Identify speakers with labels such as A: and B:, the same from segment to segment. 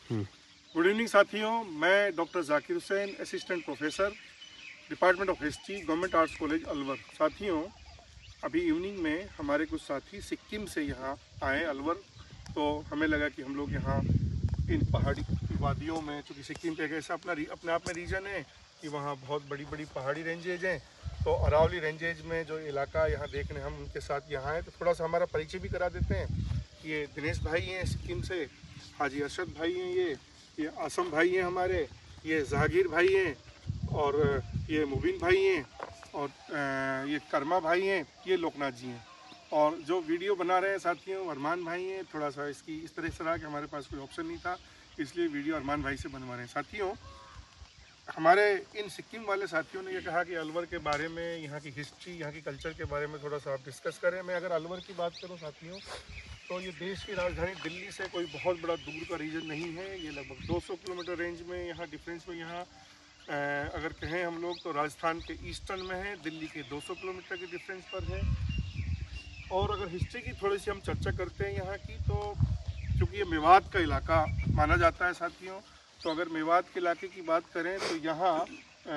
A: Good evening साथियों, मैं doctor Zakir Hussain, assistant professor, department of history, government arts college Alwar. साथियों, अभी इवनिंग में हमारे कुछ साथी सिक्किम से यहाँ आए अलवर, तो हमें लगा कि हम लोग यहाँ इन पहाड़ी वादियों में, चूँकि सिक्किम एक ऐसा अपने आप में रीजन है कि वहाँ बहुत बड़ी बड़ी पहाड़ी रेंजेज हैं, तो अरावली रेंजेज में जो इलाका यहाँ देखने हम उनके साथ यहाँ आए, तो थोड़ा सा हमारा परिचय भी करा देते हैं। ये दिनेश भाई हैं सिक्किम से, हाजी अरशद भाई हैं, ये आसम भाई हैं हमारे, ये जहांगीर भाई हैं, और ये मुबीन भाई हैं, और ये कर्मा भाई हैं, ये लोकनाथ जी हैं। और जो वीडियो बना रहे हैं साथियों, अरमान भाई हैं। थोड़ा सा इसकी इस तरह से रहा कि हमारे पास कोई ऑप्शन नहीं था, इसलिए वीडियो अरमान भाई से बनवा रहे हैं। साथियों, हमारे इन सिक्किम वाले साथियों ने ये कहा कि अलवर के बारे में, यहाँ की हिस्ट्री, यहाँ की कल्चर के बारे में थोड़ा सा आप डिस्कस करें। मैं अगर अलवर की बात करूँ साथियों, तो ये देश की राजधानी दिल्ली से कोई बहुत बड़ा दूर का रीजन नहीं है। ये लगभग 200 किलोमीटर रेंज में यहाँ डिफरेंस में यहाँ अगर कहें हम लोग तो राजस्थान के ईस्टर्न में है, दिल्ली के 200 किलोमीटर के डिफरेंस पर है। और अगर हिस्ट्री की थोड़ी सी हम चर्चा करते हैं यहाँ की, तो क्योंकि ये मेवात का इलाका माना जाता है साथियों, तो अगर मेवात के इलाके की बात करें तो यहाँ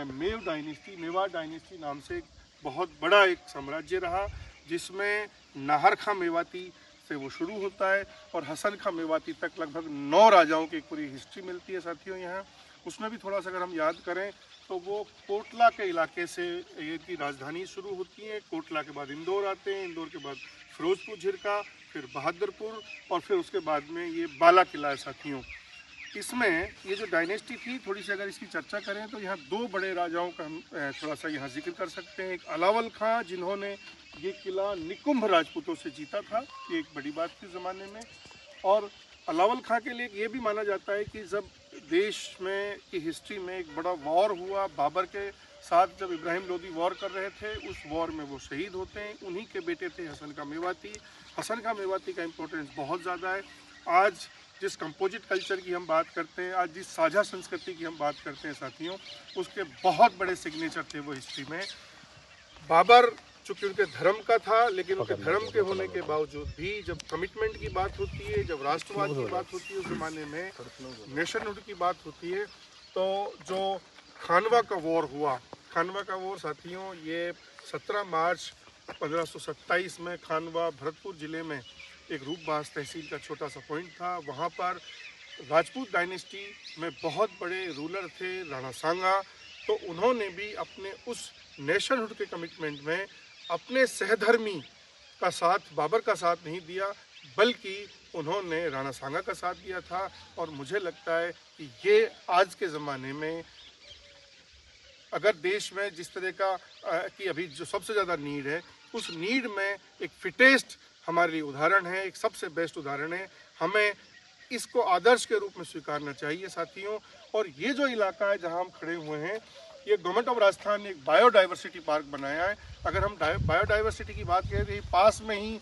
A: मेवात डायनेस्टी नाम से एक बहुत बड़ा एक साम्राज्य रहा, जिसमें नाहर खां मेवाती से वो शुरू होता है और हसन खां मेवाती तक लगभग 9 राजाओं की पूरी हिस्ट्री मिलती है साथियों यहाँ। उसमें भी थोड़ा सा अगर हम याद करें तो वो कोटला के इलाके से ये की राजधानी शुरू होती है। कोटला के बाद इंदौर आते हैं, इंदौर के बाद फिरोजपुर झिरका, फिर बहादुरपुर, और फिर उसके बाद में ये बाला किला है साथियों। इसमें ये जो डायनेस्टी थी, थोड़ी सी अगर इसकी चर्चा करें तो यहाँ 2 बड़े राजाओं का हम थोड़ा सा यहाँ जिक्र कर सकते हैं। एक अलावल खां, जिन्होंने ये किला निकुंभ राजपूतों से जीता था, ये एक बड़ी बात थी ज़माने में। और अलावल खां के लिए ये भी माना जाता है कि जब देश में की हिस्ट्री में एक बड़ा वॉर हुआ, बाबर के साथ जब इब्राहिम लोदी वॉर कर रहे थे, उस वॉर में वो शहीद होते हैं। उन्हीं के बेटे थे हसन खां मेवाती। हसन खां मेवाती का इम्पोर्टेंस बहुत ज़्यादा है। आज जिस कंपोजिट कल्चर की हम बात करते हैं, आज जिस साझा संस्कृति की हम बात करते हैं साथियों, उसके बहुत बड़े सिग्नेचर थे वो हिस्ट्री में। बाबर चूँकि उनके धर्म का था, लेकिन उनके धर्म के होने के बावजूद भी जब कमिटमेंट की बात होती है, जब राष्ट्रवाद की बात होती है, उस जमाने में नेशनहुड की बात होती है, तो जो खानवा का वॉर हुआ, खानवा का वॉर साथियों, ये 17 मार्च 1527 में खानवा भरतपुर ज़िले में एक रूपबास तहसील का छोटा सा पॉइंट था। वहाँ पर राजपूत डायनेस्टी में बहुत बड़े रूलर थे राणा सांगा, तो उन्होंने भी अपने उस नेशनहुड के कमिटमेंट में अपने सहधर्मी का साथ, बाबर का साथ नहीं दिया, बल्कि उन्होंने राणा सांगा का साथ दिया था। और मुझे लगता है कि ये आज के ज़माने में अगर देश में जिस तरह का कि अभी जो सबसे ज़्यादा नीड है, उस नीड में एक फिटेस्ट हमारे लिए उदाहरण है, एक सबसे बेस्ट उदाहरण है। हमें इसको आदर्श के रूप में स्वीकारना चाहिए साथियों। और ये जो इलाका है जहां हम खड़े हुए हैं, ये गवर्नमेंट ऑफ राजस्थान ने एक बायोडाइवर्सिटी पार्क बनाया है। अगर हम बायोडाइवर्सिटी की बात करें तो पास में ही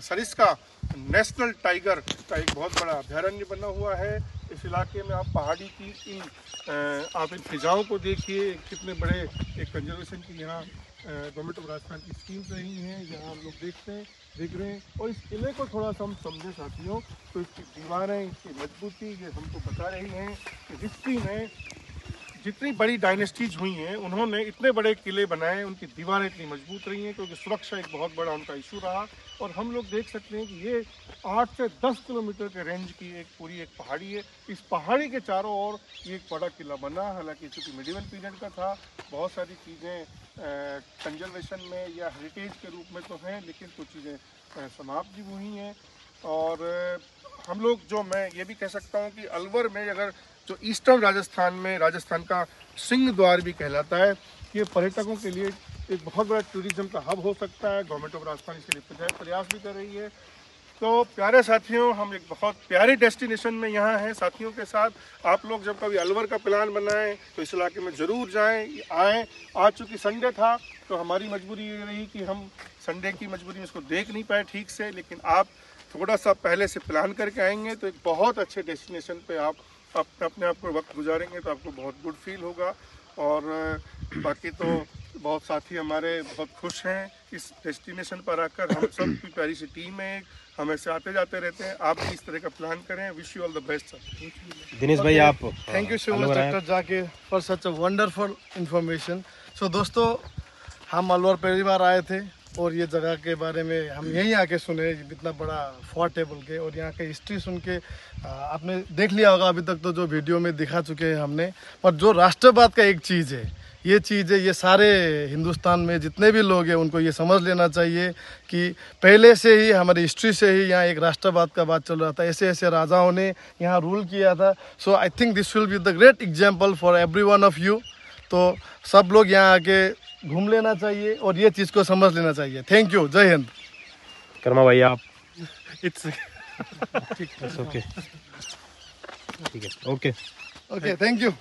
A: सरिस्का नेशनल टाइगर का एक बहुत बड़ा अभ्यारण्य बना हुआ है। इस इलाके में आप पहाड़ी की आप इन फिजाओं को देखिए, कितने बड़े एक कंजर्वेशन की यहाँ गवर्नमेंट ऑफ राजस्थान की स्कीम्स रही हैं, यहाँ हम लोग देख रहे हैं। और इस किले को थोड़ा सा हम समझें साथियों, तो इसकी दीवारें, इसकी मजबूती ये हमको बता रही हैं कि हिस्ट्री में जितनी बड़ी डायनेस्टीज हुई हैं, उन्होंने इतने बड़े किले बनाए, उनकी दीवारें इतनी मजबूत रही हैं, क्योंकि सुरक्षा एक बहुत बड़ा उनका इशू रहा। और हम लोग देख सकते हैं कि ये 8 से 10 किलोमीटर के रेंज की एक पूरी एक पहाड़ी है। इस पहाड़ी के चारों ओर ये एक बड़ा किला बना, हालांकि चूँकि मिडिवल पीरियड का था, बहुत सारी चीज़ें कंजर्वेशन में या हेरिटेज के रूप में तो हैं, लेकिन कुछ चीज़ें समाप्त भी हुई हैं। और हम लोग मैं ये भी कह सकता हूँ कि अलवर में अगर जो ईस्टर्न राजस्थान में, राजस्थान का सिंह द्वार भी कहलाता है, ये पर्यटकों के लिए एक बहुत बड़ा टूरिज्म का हब हो सकता है। गवर्नमेंट ऑफ राजस्थान इसके लिए प्रयास भी कर रही है। तो प्यारे साथियों, हम एक बहुत प्यारे डेस्टिनेशन में यहाँ हैं साथियों के साथ। आप लोग जब कभी अलवर का प्लान बनाएं तो इस इलाके में ज़रूर आएँ। आज चूँकि संडे था, तो हमारी मजबूरी ये रही कि हम संडे की मजबूरी में इसको देख नहीं पाए ठीक से, लेकिन आप थोड़ा सा पहले से प्लान करके आएंगे तो एक बहुत अच्छे डेस्टिनेशन पे आप अपने आप को वक्त गुजारेंगे, तो आपको बहुत गुड फील होगा। और बाकी तो बहुत साथी हमारे बहुत खुश हैं इस डेस्टिनेशन पर आकर हम सब की प्यारी सी टीम है, हम ऐसे आते जाते रहते हैं। आप भी इस तरह का प्लान करें। Wish you all the best sir.
B: Dinesh भाई आप
C: thank you so much doctor Zakir for such a wonderful information. So दोस्तों, हम अलवर पहली बार आए थे और ये जगह के बारे में हम यहीं आके सुने, इतना बड़ा फोर्ट है बोल के, और यहाँ की हिस्ट्री सुन के आपने देख लिया होगा अभी तक तो जो वीडियो में दिखा चुके हैं हमने। पर जो राष्ट्रवाद का एक चीज़ है, ये चीज़ है, ये सारे हिंदुस्तान में जितने भी लोग हैं उनको ये समझ लेना चाहिए कि पहले से ही हमारी हिस्ट्री से ही यहाँ एक राष्ट्रवाद का बात चल रहा था। ऐसे ऐसे राजाओं ने यहाँ रूल किया था। So I think this will be the great example for every one of you. तो सब लोग यहाँ आके घूम लेना चाहिए और ये चीज़ को समझ लेना चाहिए। Thank you. जय हिंद।
B: कर्मा भाई आप
C: इट्स
B: ओके, ठीक है, ओके
C: ओके, थैंक यू।